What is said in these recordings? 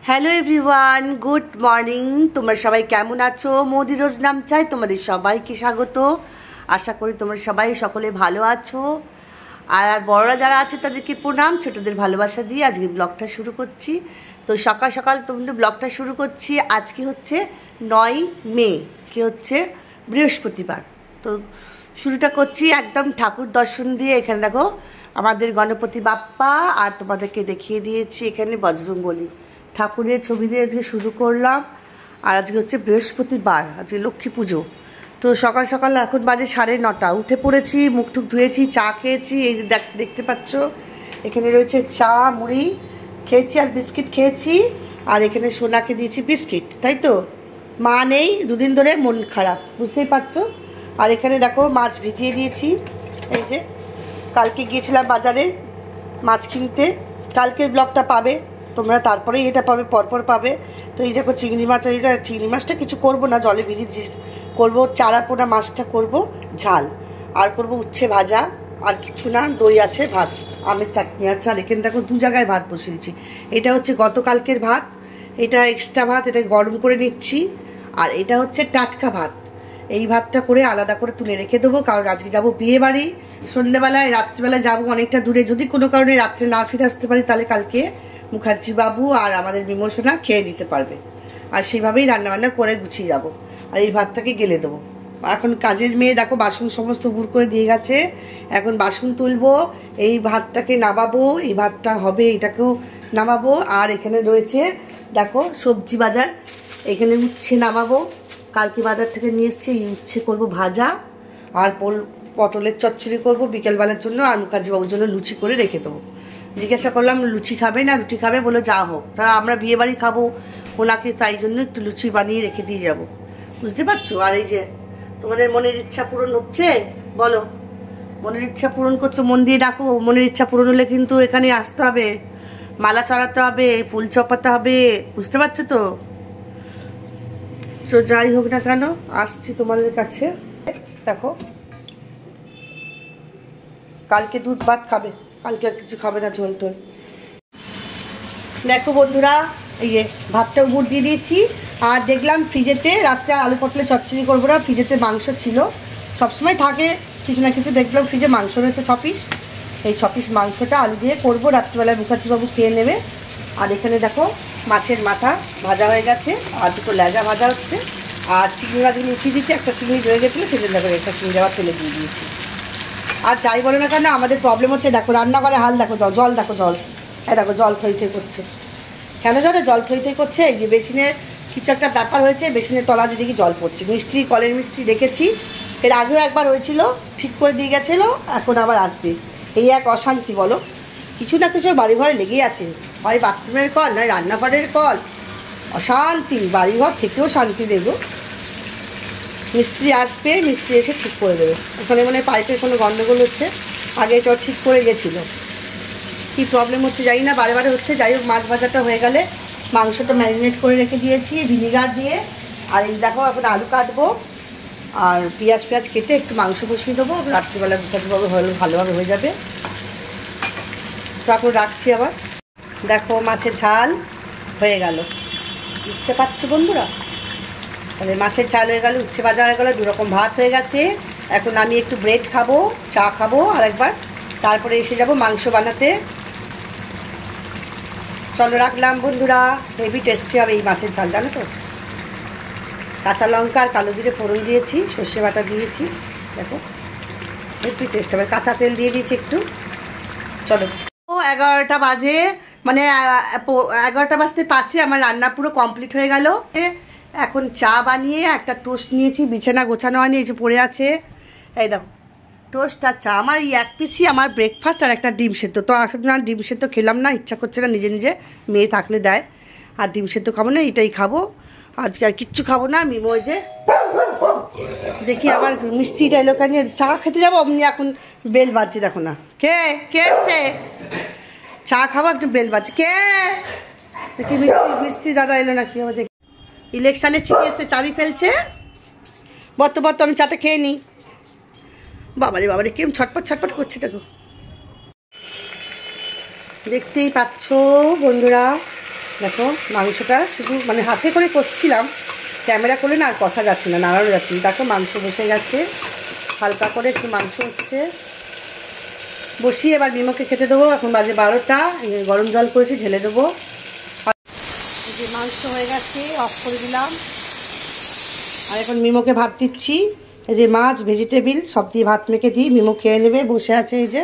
Hello everyone, good morning. তোমরা সবাই কেমন আছো? মোদি রোজ নাম চাই তোমাদের সবাইকে স্বাগত। আশা করি তোমরা সবাই সকলে ভালো আছো। আর বড়রা যারা আছে তাদেরকে প্রণাম, ছোটদের ভালোবাসা দিয়ে আজকে ব্লগটা শুরু করছি। তো সকাল সকাল তোমাদের ব্লগটা শুরু করছি। আজকে হচ্ছে 9 মে, কি হচ্ছে বৃহস্পতিবার। তো শুরুটা করছি একদম ঠাকুর দর্শন দিয়ে। এখানে দেখো আমাদের গণপতি বাপ্পা, আর তোমাদেরকে দেখিয়ে দিয়েছি এখানে বজরংবলী ঠাকুরের ছবি দিয়ে আজকে শুরু করলাম। আর আজকে হচ্ছে বৃহস্পতিবার, আজকে লক্ষ্মী পুজো। তো সকাল সকাল এখন বাজে 9:30, উঠে পড়েছি, মুখ টুক ধুয়েছি, চা খেয়েছি। এই যে দেখতে পাচ্ছ এখানে রয়েছে চা, মুড়ি খেয়েছি আর বিস্কিট খেয়েছি। আর এখানে সোনাকে দিয়েছি বিস্কিট, তাই তো। মা নেই, দুদিন ধরে মন খারাপ, বুঝতেই পারছো। আর এখানে দেখো মাছ ভিজিয়ে দিয়েছি। এই যে কালকে গিয়েছিলাম বাজারে মাছ কিনতে, কালকের ব্লগটা পাবে তোমরা, তারপরেই এটা পাবে, পরপর পাবে। তো এই দেখো চিংড়ি মাছ, এইটা চিংড়ি মাছটা কিছু করব না, জলে ভিজিয়ে করবো। চারা পোনা মাছটা করব ঝাল, আর করব উচ্ছে ভাজা, আর কিছু না। দই আছে, ভাত, আমের চাটনি আছে। আর এখানে দেখো 2 জায়গায় ভাত বসিয়ে দিচ্ছি। এটা হচ্ছে গতকালকের ভাত, এটা এক্সট্রা ভাত, এটা গরম করে নিচ্ছি। আর এটা হচ্ছে টাটকা ভাত। এই ভাতটা করে আলাদা করে তুলে রেখে দেবো, কারণ আজকে যাবো বিয়ে বাড়ি সন্ধ্যেবেলায়, রাত্রিবেলায় যাবো অনেকটা দূরে। যদি কোনো কারণে রাত্রে না ফিরে আসতে পারি, তাহলে কালকে মুখার্জি বাবু আর আমাদের বিমর্শনা খেয়ে নিতে পারবে। আর সেইভাবেই রান্নাবান্না করে গুছিয়ে যাব। আর এই ভাতটাকে গেলে দেবো। এখন কাজের মেয়ে দেখো বাসন সমস্ত গুড় করে দিয়ে গেছে, এখন বাসন তুলবো, এই ভাতটাকে নামাবো, এই ভাতটা হবে, এটাকেও নামাবো। আর এখানে রয়েছে দেখো সবজি বাজার, এখানে উচ্ছে নামাবো, কালকে বাজার থেকে নিয়ে এসছি। এই উচ্ছে করবো ভাজা, আর পটলের চচ্চড়ি করবো বিকেলবেলার জন্য, আর মুখার্জি বাবুর জন্য লুচি করে রেখে দেবো। জিজ্ঞাসা করলাম লুচি খাবে না রুটি খাবে, বলে যা হোক, তা আমরা বিয়ে বাড়ি খাবো ওনাকে, তাই জন্য একটু লুচি বানিয়ে রেখে দিয়ে যাব, বুঝতে পারছো। আর এই যে তোমাদের মনের ইচ্ছা পূরণ হচ্ছে, বলো মনের ইচ্ছা পূরণ করছো, মন দিয়ে ডাকো। মনের ইচ্ছা পূরণ হলে কিন্তু এখানে আসতে হবে, মালা চড়াতে হবে, ফুল চপাতে হবে, বুঝতে পারছো তো। তো যাই হোক না কেন, আসছি তোমাদের কাছে। দেখো কালকে দুধ ভাত খাবে, কালকে আর কিছু খাবে না, ঝোল টোল। দেখো বন্ধুরা, এই যে ভাতটা উপর দিয়ে দিয়েছি। আর দেখলাম ফ্রিজেতে রাত্রে আলু পটলের চচ্চড়ি করবো না, ফ্রিজেতে মাংস ছিল, সবসময় থাকে কিছু না কিছু। দেখলাম ফ্রিজে মাংস রয়েছে 6 পিস, এই 6 পিস মাংসটা আলু দিয়ে করবো, রাত্রিবেলায় মুখার্জিবাবু খেয়ে নেবে। আর এখানে দেখো মাছের মাথা ভাজা হয়ে গেছে, আর 2টো লেজা ভাজা হচ্ছে। আর চিংড়ি মাছগুলো উঠিয়ে দিচ্ছি, একটা চিংড়ি রয়ে গেছিলো, সেজন্য দেখো একটা চিংড়ি আবার তেলে দিয়ে দিয়েছি। আর যাই বলো না কেন, আমাদের প্রবলেম হচ্ছে, দেখো রান্নাঘরে হাল দেখো, জল দেখো, জল দেখো, জল থই থই করছে। কেন জানো জল থই থই করছে? এই যে বেসিনের কিছু একটা ব্যাপার হয়েছে, বেসিনের তলা দিয়ে দেখি জল পড়ছে। মিস্ত্রি, কলের মিস্ত্রি দেখেছি, এর আগেও একবার হয়েছিল, ঠিক করে দিয়ে গেছিলো, এখন আবার আসবে। এই এক অশান্তি বলো, কিছু না কিছু বাড়িঘরে লেগেই আছে, হয় বাথরুমের কল, নয় রান্নাঘরের কল, অশান্তি। বাড়িঘর থেকেও শান্তি দেবো। মিস্ত্রি আসবে, মিস্ত্রি এসে ঠিক করে দেবে। ওখানে মানে পাইপের কোনো গন্ডগোল হচ্ছে, আগে এটা ঠিক করে গেছিলো, কী প্রবলেম হচ্ছে জানি না, বারে বারে হচ্ছে। যাই হোক মাছ ভাজাটা হয়ে গেলে মাংসটা ম্যারিনেট করে রেখে দিয়েছি ভিনিগার দিয়ে। আর এই দেখো এখন আলু কাটবো, আর পেঁয়াজ কেটে একটু মাংস বসিয়ে দেবো, রাত্রিবেলা মুখার্জিবাবু হলে ভালোভাবে হয়ে যাবে। তো এখন রাখছি আবার। দেখো মাছের ঝাল হয়ে গেল, বুঝতে পারছো বন্ধুরা। তাহলে মাছের ঝাল হয়ে গেল, উচ্ছে ভাজা হয়ে গেলো, 2 রকম ভাত হয়ে গেছে। এখন আমি একটু ব্রেড খাবো, চা খাবো আর একবার, তারপরে এসে যাব মাংস বানাতে। চলো রাখলাম বন্ধুরা, হেভি টেস্টি হবে এই মাছের ঝাল, জানো তো। কাঁচা লঙ্কা আর কালো জিরে ফোড়ন দিয়েছি, সর্ষে বাটা দিয়েছি, দেখো হেভি টেস্ট হবে। কাঁচা তেল দিয়ে দিয়েছি একটু। চলো 11টা বাজে, মানে 11টা বাজতে 5-এ আমার রান্না পুরো কমপ্লিট হয়ে গেল। এখন চা বানিয়ে একটা টোস্ট নিয়েছি, বিছানা গোছানো হয়নি, এই যে পড়ে আছে, এই দেখো টোস্ট আর চা। আমার এই 1 পিসই আমার ব্রেকফাস্ট, আর একটা ডিম সেদ্ধ। তো এখন আর ডিম সেদ্ধ খেলাম না, ইচ্ছা করছে না, নিজে নিজে মেয়ে থাকলে দেয়। আর ডিম সেদ্ধ খাবো না, এটাই খাবো আজকে, আর কিচ্ছু খাবো না। মিমো যে দেখি আবার মিষ্টিটা এলো, কানিয়ে চা খেতে যাবো, অমনি এখন বেল বাজছে, দেখো না কে এসছে, চা খাবো, একটু বেল বাজছে, কে দেখি মিষ্টি দাদা এলো না কি হবে দেখি। ইলেকশানে ছিটে এসে চাবি ফেলছে, বর্ত আমি চাটা খেয়ে নিই। বাবারে কেমন ছটপট করছে দেখো, দেখতেই পাচ্ছ বন্ধুরা। দেখো মাংসটা শুধু মানে হাতে করে কষছিলাম, ক্যামেরা করে না আর কষা যাচ্ছে না, নাড়ানো যাচ্ছে না। দেখো মাংস বসে গেছে, হালকা করে একটু মাংস হচ্ছে, বসিয়ে এবার মিমোকে খেতে দেবো। এখন বাজে 12টা, গরম জল করেছি ঢেলে দেবো। যে মাংস হয়ে গেছে, অফ করে দিলাম। আর এখন মিমোকে ভাত দিচ্ছি। এই যে মাছ, ভেজিটেবিল সব দিয়ে ভাত মেখে দিই, মিমো খেয়ে নেবে, বসে আছে এই যে।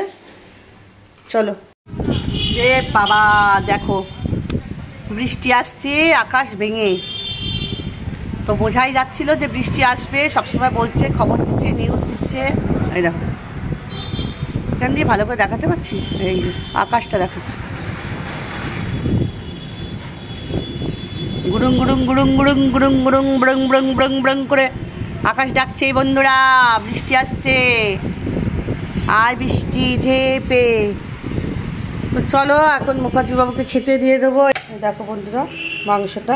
চলো রে বাবা, দেখো বৃষ্টি আসছে আকাশ ভেঙে, তো বোঝাই যাচ্ছিল যে বৃষ্টি আসবে, সবসময় বলছে, খবর দিচ্ছে, নিউজ দিচ্ছে। এই দেখো এখান দিয়ে ভালো করে দেখাতে পারছি, এই আকাশটা দেখো, গুড়ুং গুড়ুং গুড়ুং গুড়ুং গুড়ুং গুড়ুং ব্রং ব্রং ব্রং ব্রং করে আকাশ ডাকছে। বন্ধুরা বৃষ্টি আসছে, আর বৃষ্টি ঝেপে। তো চলো এখন মুখার্জি বাবুকে খেতে দিয়ে দেবো। দেখো বন্ধুরা মাংসটা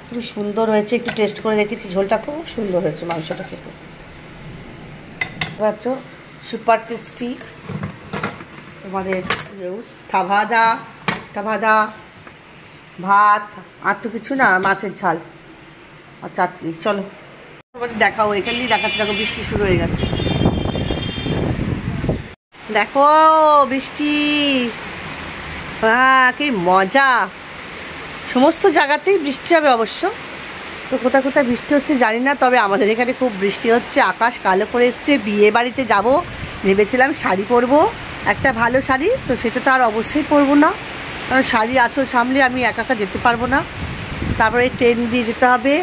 খুব সুন্দর হয়েছে, একটু টেস্ট করে দেখেছি, ঝোলটা খুব সুন্দর হয়েছে মাংসটা খেতে, পাচ্ছ সুপার টেস্টি। তোমাদের ভাজা ভাত, আর তো কিছু না, মাছের ঝাল আর চাটনি। চলো তোমাদের দেখাও, এখান দিয়ে দেখাচ্ছি। দেখো বৃষ্টি শুরু হয়ে গেছে, দেখো বৃষ্টি, কি মজা। সমস্ত জায়গাতেই বৃষ্টি হবে অবশ্য, তো কোথায় কোথায় বৃষ্টি হচ্ছে জানি না, তবে আমাদের এখানে খুব বৃষ্টি হচ্ছে, আকাশ কালো করে এসছে। বিয়ে বাড়িতে যাবো ভেবেছিলাম, শাড়ি পরবো, একটা ভালো শাড়ি, তো সেটা তো আর অবশ্যই পরবো না, কারণ শাড়ি আঁচল সামলে আমি একা একা যেতে পারবো না, তারপরে ট্রেন দিয়ে যেতে হবে।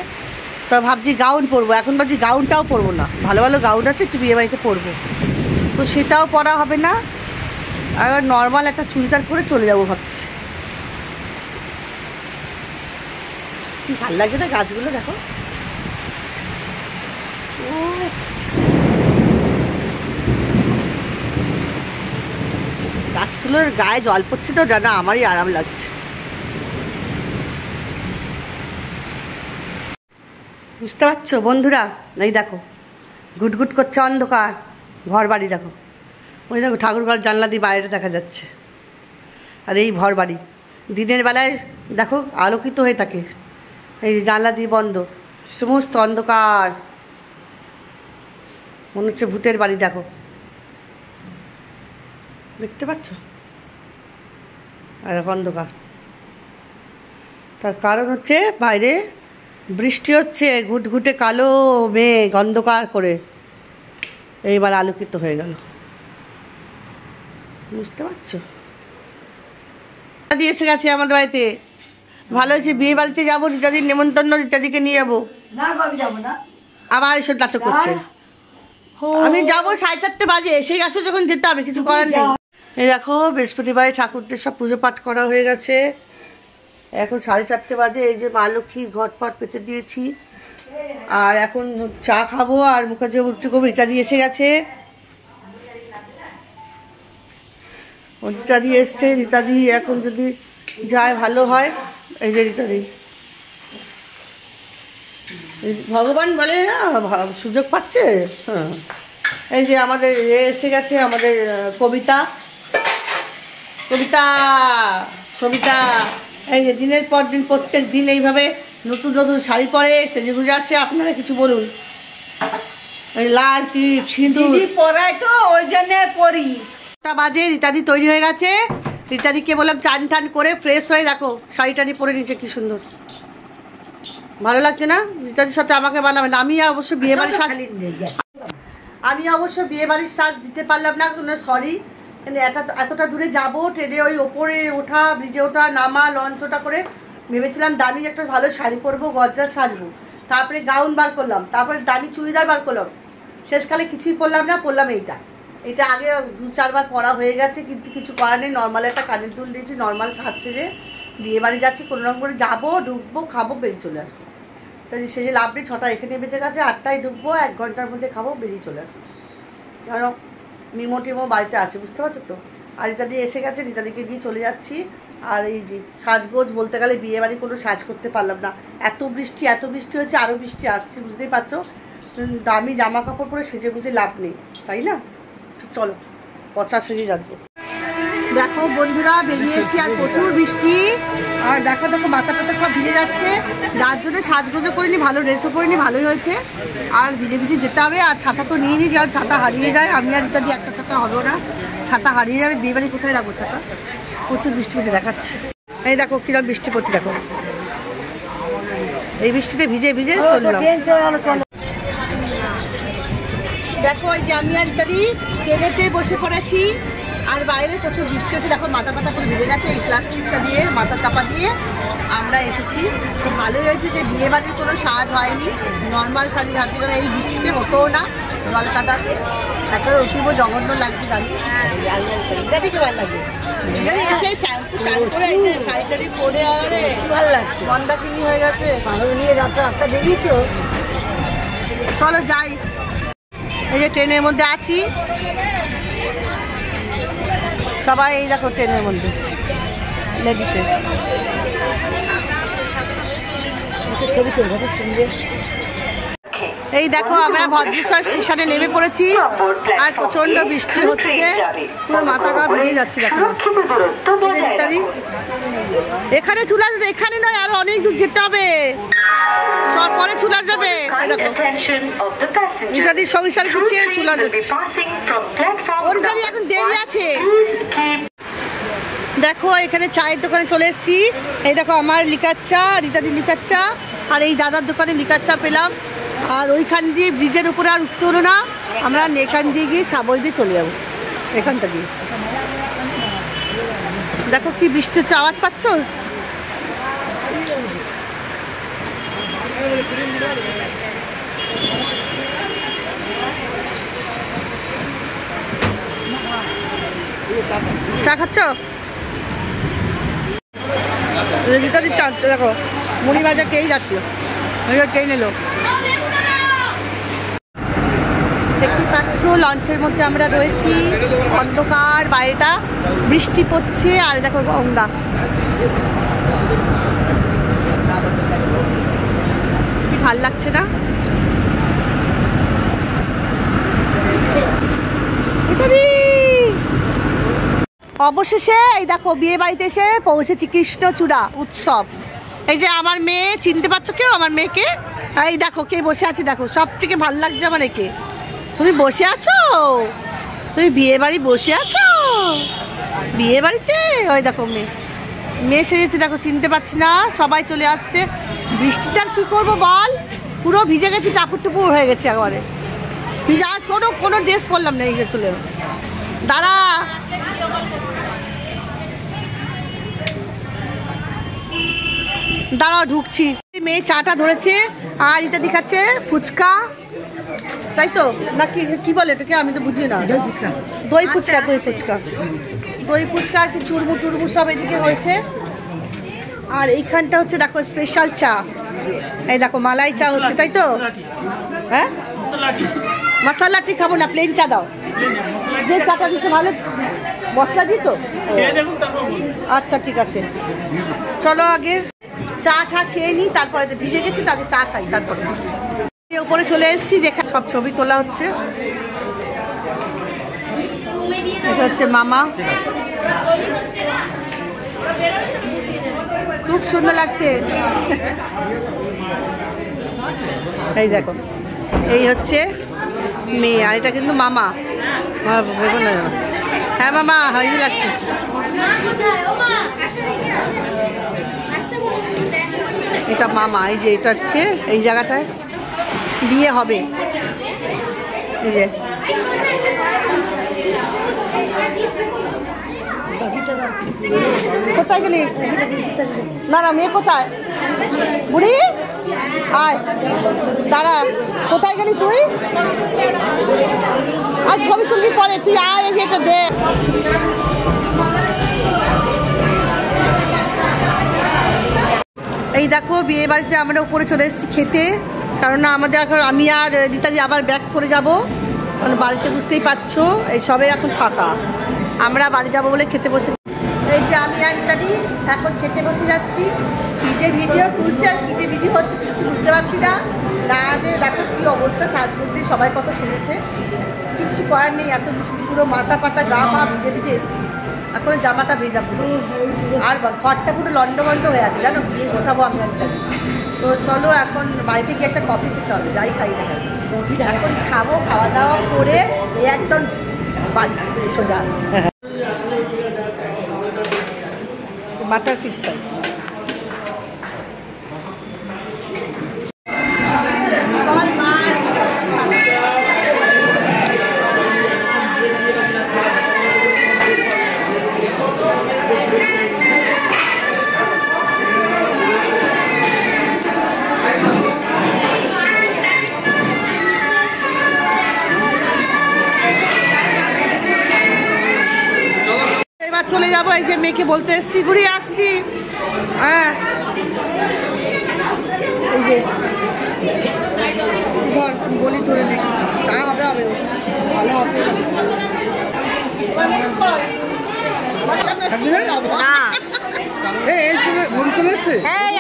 তো ভাবছি গাউন পরবো, এখন ভাবছি গাউনটাও পরবো না, ভালো ভালো গাউন আছে একটু বিয়ে বাড়িতে পরবো, তো সেটাও পরা হবে না, আর নর্মাল একটা চুড়িদার পরে চলে যাবো ভাবছি। কি ভালো লাগছে না গাছগুলো, দেখো গাছগুলোর গায়ে জল পড়ছে, তো না আমারই আরাম লাগছে। বুঝতে পারছো বন্ধুরা? এই দেখো গুটগুট করছে অন্ধকার, ঘর বাড়ি দেখো, ওই দেখো ঠাকুরঘর জানলা দিয়ে বাইরে দেখা যাচ্ছে, আর এই ঘর বাড়ি দিনের বেলায় দেখো আলোকিত হয়ে থাকে, এই যে জানলা দিয়ে বন্ধ, সমস্ত অন্ধকার, মনে হচ্ছে ভূতের বাড়ি। দেখো দেখতে পাচ্ছ, আর অন্ধকার, তার কারণ হচ্ছে বাইরে বৃষ্টি হচ্ছে, ঘুটঘুটে কালো মেঘ অন্ধকার করে এইবার আলোকিত হয়ে গেল, বুঝতে পারছো? রিতাদি এসে গেছে আমাদের বাড়িতে, ভালো হয়েছে, বিয়ে বাড়িতে যাবো, রিতাদির নেমন্তন্ন, রিতাদিকে নিয়ে যাবো। আবার এসব নাটক করছে, আমি যাবো 4:30 বাজে, এসে গেছে যখন যেতে হবে, কিছু করার নেই। এই দেখো বৃহস্পতিবারে ঠাকুরদের সব পুজো পাঠ করা হয়ে গেছে, এখন 4:30 বাজে। এই যে মা লক্ষ্মীর ঘট ফট পেতে দিয়েছি, আর এখন চা খাবো, আর মুখার্জি উঠতে করবো। রিতাদি এসে গেছে, রিতাদি এসছে, রিতাদি এখন যদি যায় ভালো হয়। এই যে রিতাদি, ভগবান বলে না সুযোগ পাচ্ছে। হ্যাঁ এই যে আমাদের এসে গেছে, আমাদের কবিতা, সবিতা, এই যে দিনের পর দিন প্রত্যেক দিন এইভাবে নতুন নতুন শাড়ি পরে সেজে গুজে আসে। আপনারা কিছু বলুন। এই লাল টিপ সিঁদুর পরাই তো ওই জন্য পরি। 8টা বাজে, রিতাদি তৈরি হয়ে গেছে। রিতাদিকে বললাম চান টান করে ফ্রেশ হয়ে দেখো শাড়ি টাড়ি পরে নিচ্ছে, কি সুন্দর ভালো লাগছে না? রিতাদির সাথে আমাকে বানাবে না। আমি অবশ্য বিয়ে বাড়ির সাজ দিতে পারলাম না, সরি। এতটা দূরে যাবো, ট্রেনে ওই ওপরে ওঠা, ব্রিজে ওঠা, নামা, লঞ্চ ওঠা করে ভেবেছিলাম দামি একটা ভালো শাড়ি পরবো, গজ্জার সাজবো, তারপরে গাউন বার করলাম, তারপরে দামি চুড়িদার বার করলাম, শেষকালে কিছুই পরলাম না, পরলাম এইটা আগে 2-4 বার পরা হয়ে গেছে, কিন্তু কিছু করার নেই। নর্মাল একটা কানের দুল দিয়েছি, নর্মাল সাজ সেজে বিয়ে বাড়ি যাচ্ছি, কোনো রকম করে যাবো, ঢুকবো, খাবো, বেরিয়ে চলে আসবো। তাই সেজে লাভ নেই, 6টা এখানে বেঁচে গেছে, 8টায় ঢুকবো, 1 ঘন্টার মধ্যে খাবো, বেরিয়ে চলে আসবো, কারণ মিমো টিমো বাড়িতে আছে, বুঝতে পারছো তো। আর রিতাদি এসে গেছে, রিতাদিকে দিয়ে চলে যাচ্ছি। আর এই যে সাজগোজ বলতে গেলে বিয়ে বাড়ি কোনো সাজ করতে পারলাম না, এত বৃষ্টি হয়েছে, আরও বৃষ্টি আসছে, বুঝতেই পারছো। দামি জামা কাপড় পরে সেজে গুজে লাভ নেই, তাই না? চলো পচা সেজে যাবো। দেখো বন্ধুরা বেরিয়েছি আর প্রচুর বৃষ্টি আর দেখো দেখো মাথা টাথা সব ভিজে যাচ্ছে, যার জন্য সাজগোজও করিনি, ভালো ড্রেসও পরিনি, ভালোই হয়েছে। আর ভিজে ভিজে যেতে হবে আর ছাতা তো নিয়ে নিই, কারণ ছাতা হারিয়ে যায়। আমি আর ইত্যাদি একটা ছাতা হবেও না, ছাতা হারিয়ে যাবে। বিয়ে বাড়ি কোথায় রাখবো ছাতা? প্রচুর বৃষ্টি পড়ছে দেখাচ্ছে। এই দেখো কিরকম বৃষ্টি পড়ছে দেখো, এই বৃষ্টিতে ভিজে ভিজে চললাম। দেখো এই যে আমি আর ইত্যাদি ট্রেনেতে বসে পড়েছি আর বাইরে প্রচুর বৃষ্টি হচ্ছে। দেখো মাথা পাতা করে ভিজে গেছে, এই প্লাস্টিকটা দিয়ে মাথা চাপা দিয়ে আমরা এসেছি। খুব ভালোই হয়েছে যে বিয়ে বাড়ির কোনো সাজ হয়নি, নর্মাল সাজি সাজি করে এই বৃষ্টিতে হতোও না। জল কাদাতে এত অতীব জঘন্য লাগছে জানি, দেখে ভালো লাগে। এসে শ্যাম্পু চান করে শাড়ি টাড়ি পরে ভালো লাগছে, মন্দাকিনি হয়ে গেছে। ভালো নিয়ে রাস্তা বেরিয়েছো, চলো যাই। এই যে ট্রেনের মধ্যে আছি সবাই, এই দেখো ট্রেনের মধ্যে লেডিসে ছবি তুলবো সুন্দর। এই দেখো আমরা ভদ্রেশ্বর স্টেশনে নেমে পড়েছি আর প্রচন্ড বৃষ্টি হচ্ছে, পুরো মাথা গা ভিজে যাচ্ছে। দেখো ইত্যাদি এখানে চলে আসবে, এখানে নয় আরো অনেক দূর যেতে হবে, সব পরে চলে যাবে। দেখো ইত্যাদি সংসার গুছিয়ে চলে যাচ্ছে, ওর গাড়ি এখন দেরি আছে। দেখো এখানে চায়ের দোকানে চলে এসেছি। এই দেখো আমার লিকার চা, রীতাদি লিকার চা, আর এই দাদার দোকানে লিকার চা পেলাম। আর ওইখান দিয়ে ব্রিজের উপরে আর উঠতে হলো না, আমরা এখান দিয়ে গিয়ে সাবই দিয়ে চলে যাবো এখানটা দিয়ে। দেখো কি বৃষ্টি হচ্ছে, আওয়াজ পাচ্ছ? চা খাচ্ছ? দেখো মুড়ি ভাজা খেয়েই যাচ্ছিল, খেয়ে নিল। দেখতে পাচ্ছ লঞ্চের মধ্যে আমরা রয়েছি, অন্ধকার, বাইরেটা বৃষ্টি পড়ছে আর দেখো গঙ্গা। কি ভাল লাগছে না? অবশেষে এই দেখো বিয়ে বাড়িতে এসে পৌঁছেছি কৃষ্ণচূড়া উৎসব। এই যে আমার মেয়ে, চিনতে পারছো কেউ আমার মেয়েকে? এই দেখো কে বসে আছে, দেখো সব থেকে ভাল লাগছে আমার একে। তুমি বসে আছো, তুমি বিয়ে বাড়ি বসে আছো বিয়ে বাড়িতে। ওই দেখো মেয়ে, মেয়ে সেজেছে দেখো, চিনতে পারছি না, সবাই চলে আসছে। বৃষ্টিটা আর কী করবো বল, পুরো ভিজে গেছি, টাপুর টুপুর হয়ে গেছে একবারে ভিজে। আর কোনো ড্রেস পরলাম না, এই চলে দাঁড়া। দাঁড়াও ঢুকছি। মেয়ে চাটা ধরেছে আর ইত্যাদি খাচ্ছে ফুচকা, তাই তো না কি বলে এটাকে, আমি তো বুঝি না। দই ফুচকা, দই ফুচকা, দই ফুচকা আর কি চুরমু টুরমু সব এদিকে হয়েছে। আর এইখানটা হচ্ছে দেখো স্পেশাল চা, এই দেখো মালাই চা হচ্ছে, তাই তো? হ্যাঁ মশলা টি খাবো না, প্লেন চা দাও। যে চাটা দিচ্ছ ভালো মশলা দিয়েছো? আচ্ছা ঠিক আছে, চলো আগে চা খেয়ে নিই, তারপরে ভিজে গেছি তাকে চা খাই, তারপরে উপরে চলে এসেছি যেখানে সব ছবি তোলা হচ্ছে। এটা হচ্ছে মামা, খুব সুন্দর লাগছে। এই দেখো এই হচ্ছে মেয়ে আর এটা কিন্তু মামা। হ্যাঁ মামা হাই লাগছে। এটা মামা, এই যে এটা হচ্ছে এই জায়গাটায় বিয়ে হবে। এই যে কোথায় গেলি? না না মেয়ে কোথায়? বুড়ি আয়, দাঁড়া, কোথায় গেলি তুই? আর ছবি তুলবি পরে, তুই আয় এগিয়ে দে। এই দেখো বিয়ে বাড়িতে আমরা উপরে চলে এসেছি খেতে, কারণ না আমাদের এখন আমি আর রীতাদি আবার ব্যাক করে যাব, মানে বাড়িতে বুঝতেই পারছো এই সবে এখন ফাঁকা, আমরা বাড়ি যাব বলে খেতে বসেছি। এই যে আমি আর রীতাদি এখন খেতে বসে যাচ্ছি। কী যে ভিডিও তুলছে আর কী যে ভিডিও হচ্ছে কিছু বুঝতে পারছি না। না যে দেখো কী অবস্থা, সাজগোজ দিয়ে সবাই কত সেজেছে, কিচ্ছু করার নেই, এত বৃষ্টি পুরো মাথা পাতা গা পা ভিজে ভিজে এসছি। এখন জামাটা ভেজা পুরো, আর ঘরটা পুরো লন্ডভন্ড হয়ে আছে জানো, গিয়ে গোছাবো আমি একটা। তো চলো এখন বাড়িতে গিয়ে একটা কফি খেতে হবে, যাই খাই না কেন। এখন খাবো, খাওয়া দাওয়া করে একদম বাড়ি সোজা। Butter fish fry. এবার চলে যাবো, এই যে মেয়েকে বলতে এসছি ঘুরে আসছি। হ্যাঁ বলি ধরে দেখি তা হবে হবে, ভালো হচ্ছে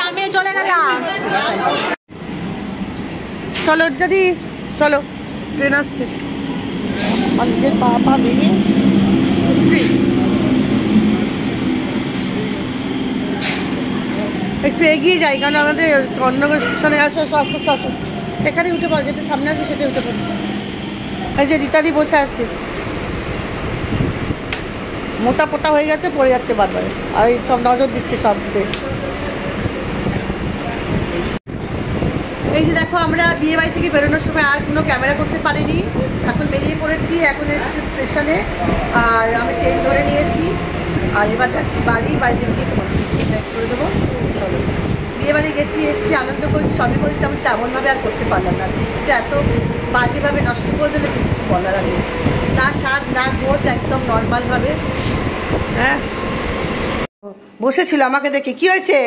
আমি চলে গেলাম। চলো দাদি চলো, ট্রেন আসছে। নিজের পা পা ভেঙে একটু এগিয়ে যাই, কারণ আমাদের অন্য স্টেশনে আসো, আস্তে আস্তে আসো, এখানে উঠে পড়ো, যেটা সামনে আসবে সেটা উঠে পড়ো। এই যে রীতাদি বসে আছে, মোটা পোটা হয়ে গেছে, পড়ে যাচ্ছে বারবার, আর এই সব নজর দিচ্ছে সব দিকে। এই যে দেখো আমরা বিয়ে বাড়ি থেকে বেরোনোর সময় আর কোনো ক্যামেরা করতে পারিনি, এখন বেরিয়ে পড়েছি, এখন এসেছি স্টেশনে, আর আমি ট্রেন ধরে নিয়েছি, আর এবার যাচ্ছি বাড়িতে গিয়ে তোমাকে করে দেবো। চলো, বিয়ে বাড়ি গেছি, এসেছি, আনন্দ করেছি, সবই করেছি, আমি তেমনভাবে আর করতে পারলাম না। বৃষ্টিটা এত বাজেভাবে নষ্ট করে দিলে যে কিছু বলার আগে, না সাজ না গোজ, একদম নর্মালভাবে। হ্যাঁ বসেছিল আমাকে দেখে, কি হয়েছে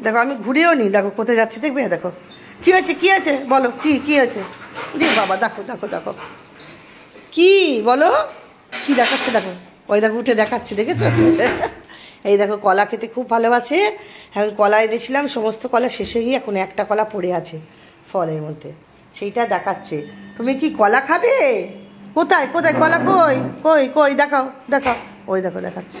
দেখো, আমি ঘুরেও নি, দেখো কোথায় যাচ্ছি দেখবে, দেখো কি হয়েছে, কি হয়েছে বলো, কি হয়েছে, দেখ বাবা দেখো দেখো দেখো কি বলো, কি দেখাচ্ছে দেখো, ওই দেখো উঠে দেখাচ্ছে, দেখেছো? এই দেখো কলা খেতে খুব ভালোবাসে, এখন কলা এনেছিলাম, সমস্ত কলা শেষে গিয়ে এখন একটা কলা পড়ে আছে ফলের মধ্যে, সেইটা দেখাচ্ছে। তুমি কি কলা খাবে? কোথায় কোথায় কলা, কই কই কই দেখাও দেখাও, ওই দেখো দেখাচ্ছে।